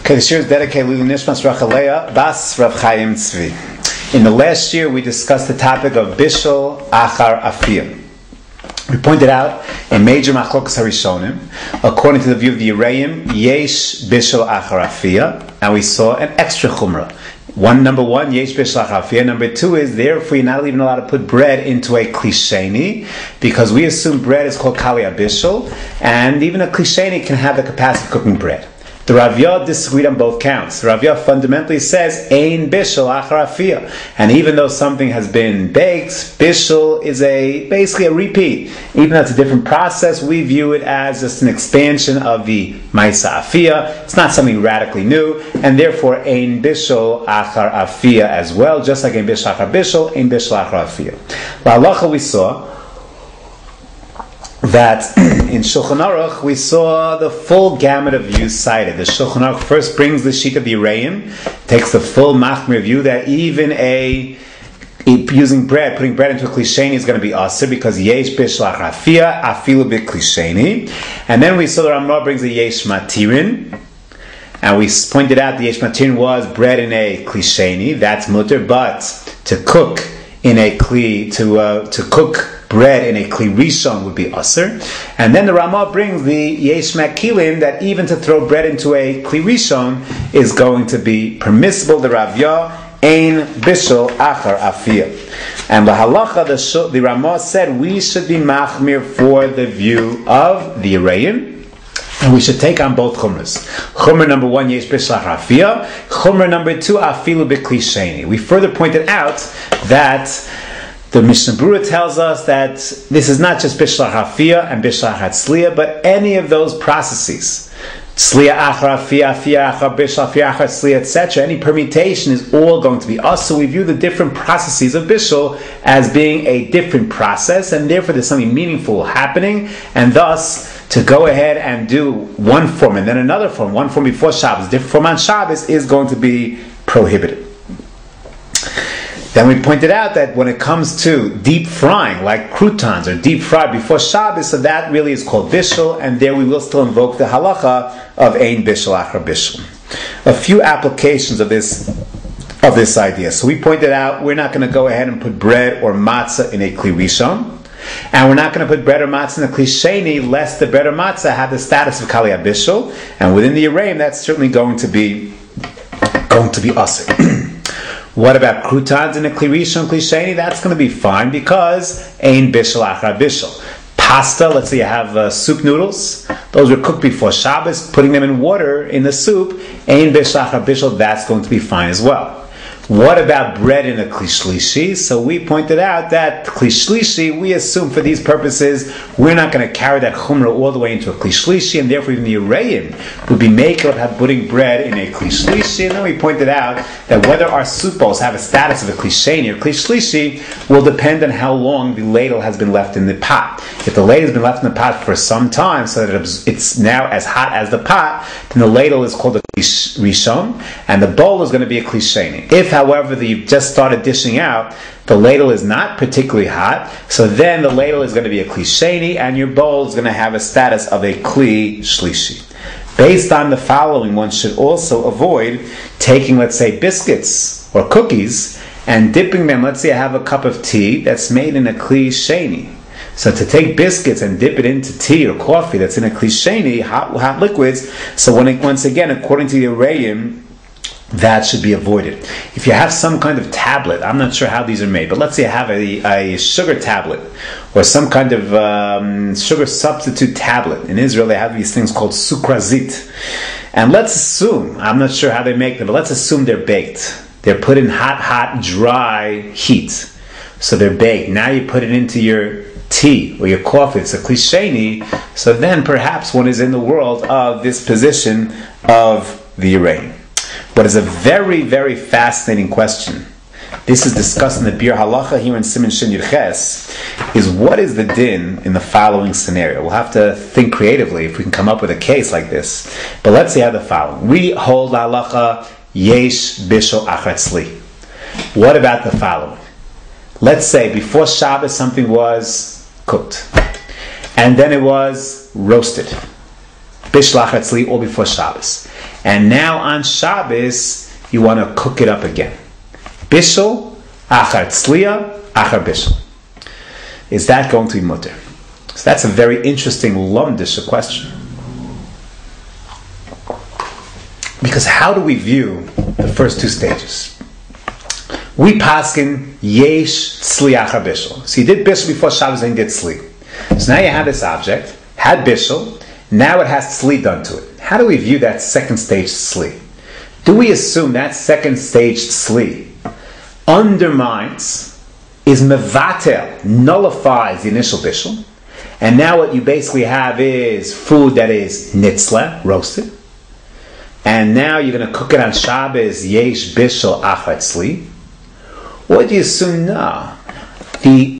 Okay, the shiur is dedicated to Nishmas Rachalea Bas Rav Chaim Tzvi. In the last year, we discussed the topic of Bishul Achar Afiyah. We pointed out a major machlokas harishonim. According to the view of the Yereim, Yesh Bishul Achar Afiyah, and we saw an extra chumrah. Number one, Yesh Bishul Achar Afiyah. Number two is, therefore, you're not even allowed to put bread into a sheni, because we assume bread is called Kali Bishul, and even a sheni can have the capacity of cooking bread. The Rav Yah disagreed on both counts. The Rav Yah fundamentally says, Ein Bishul Achar Afiyah. And even though something has been baked, Bishul is basically a repeat. Even though it's a different process, we view it as just an expansion of the Maisa Afiyah. It's not something radically new, and therefore Ein Bishul Achar Afiyah as well, just like Ein Bishul Achar Bishul, Ein Bishul Achar Afiyah. Halacha we saw that in Shulchan Aruch we saw the full gamut of views cited. The Shulchan Aruch first brings the sheet of the Yereim, takes the full machmir view that even using bread, putting bread into a sheni is going to be asur because yesh bishul achar afiyah afilu b'sheni. And then we saw the Ramah brings the yesh matirin, and we pointed out the yesh matirin was bread in a sheni, that's mutter, but to cook in a to cook bread in a rishon would be asur. And then the Ramah brings the yesh makilin, that even to throw bread into a rishon is going to be permissible. The Rav Yah, ein bishul achar afiyah. And the halacha, the Ramah said we should be machmir for the view of the Yereim, and we should take on both chumras. Chumra number one, yesh bishul achar afiyah. Chumra number two, afilu sheni. We further pointed out that the Mishnah Berurah tells us that this is not just Bishul Achar Afiyah and Bishul Achar Tzliya, but any of those processes. Tzliya Achar Afiyah, Afiyah Achar Bishul, Afiyah Achar Tzliya, etc. Any permutation is all going to be us. So we view the different processes of Bishul as being a different process, and therefore there's something meaningful happening, and thus to go ahead and do one form and then another form, one form before Shabbos, different form on Shabbos, is going to be prohibited. Then we pointed out that when it comes to deep frying, like croutons or deep fried before Shabbos, so that really is called Bishul, and there we will still invoke the halacha of Ein Bishul Achar Bishul. A few applications of this idea. So we pointed out we're not going to go ahead and put bread or matzah in a kli rishon, and we're not going to put bread or matzah in a kli sheni, lest the bread or matzah have the status of Kali Bishul, and within the Yereim that's certainly going to be asur. What about croutons in a kli rishon, kli sheni? That's going to be fine because ein bishul achar bishul. Pasta, let's say you have soup noodles, those were cooked before Shabbos, putting them in water in the soup, ein bishul achar bishul, that's going to be fine as well. What about bread in a shlishi? So we pointed out that shlishi, we assume for these purposes, we're not going to carry that chumrah all the way into a shlishi, and therefore even the Yereim would be makel of putting bread in a shlishi. And then we pointed out that whether our soup bowls have a status of a sheni or shlishi will depend on how long the ladle has been left in the pot. If the ladle has been left in the pot for some time, so that it's now as hot as the pot, then the ladle is called a rishon, and the bowl is going to be a sheni. If, however, you've just started dishing out, the ladle is not particularly hot, so then the ladle is going to be a sheni, and your bowl is going to have a status of a shlishi. Based on the following, one should also avoid taking, let's say, biscuits or cookies and dipping them. Let's say I have a cup of tea that's made in a sheni. So to take biscuits and dip it into tea or coffee that's in a sheni, hot liquids, so once again, according to the Yereim, that should be avoided. If you have some kind of tablet, I'm not sure how these are made, but let's say you have a sugar tablet or some kind of sugar substitute tablet. In Israel, they have these things called sukrazit. And let's assume, I'm not sure how they make them, but let's assume they're baked. They're put in hot, dry heat. So they're baked. Now you put it into your tea or your coffee, it's a sheni, so then perhaps one is in the world of this position of the Yereim. What is a very, very fascinating question, this is discussed in the Bir Halacha here in Siman Shin Yud Ches, is what is the din in the following scenario? We'll have to think creatively if we can come up with a case like this. But let's see how the following. We hold halacha yesh bishul achar tzli. What about the following? Let's say before Shabbos something was cooked, and then it was roasted, bishul achar tzli, all before Shabbos. And now on Shabbos, you want to cook it up again. Bishul, achar tzliya, achar bishul. Is that going to be mutter? So that's a very interesting lumdish question. Because how do we view the first two stages? We paskin yesh tzli achar bishul. So you did bishul before Shabbos and you did tzli. So now you have this object, had bishul, now it has tzli done to it. How do we view that second stage tzli? Do we assume that second stage tzli undermines, is mevatel, nullifies the initial bishul, and now what you basically have is food that is nitzla, roasted, and now you're going to cook it on Shabbos, yesh bishul achar tzli? Or do you assume no? The